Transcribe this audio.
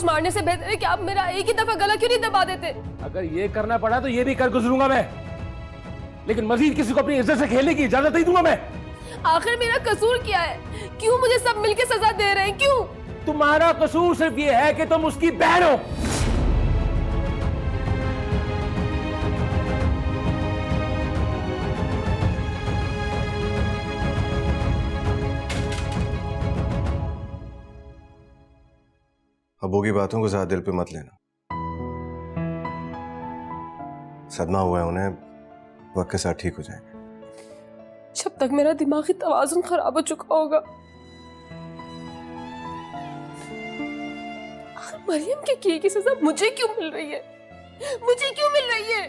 मारने से बेहतर है कि आप मेरा एक ही दफा गला क्यों नहीं दबा देते। अगर ये करना पड़ा तो ये भी कर गुजरूंगा मैं, लेकिन मजीद किसी को अपनी इज्जत से खेलने की इजाजत नहीं दूंगा मैं। आखिर मेरा कसूर क्या है? क्यों मुझे सब मिलके सजा दे रहे हैं? क्यों? तुम्हारा कसूर सिर्फ ये है कि तुम उसकी बहन हो। अबू की बातों को ज्यादा दिल पे मत लेना, सदमा हुआ है उन्हें, वक्त के साथ ठीक हो जाएंगे। जब तक मेरा दिमागी तवाज़ुन खराब हो चुका होगा। आखिर मरियम के किए की सजा मुझे क्यों मिल रही है? मुझे क्यों मिल रही है?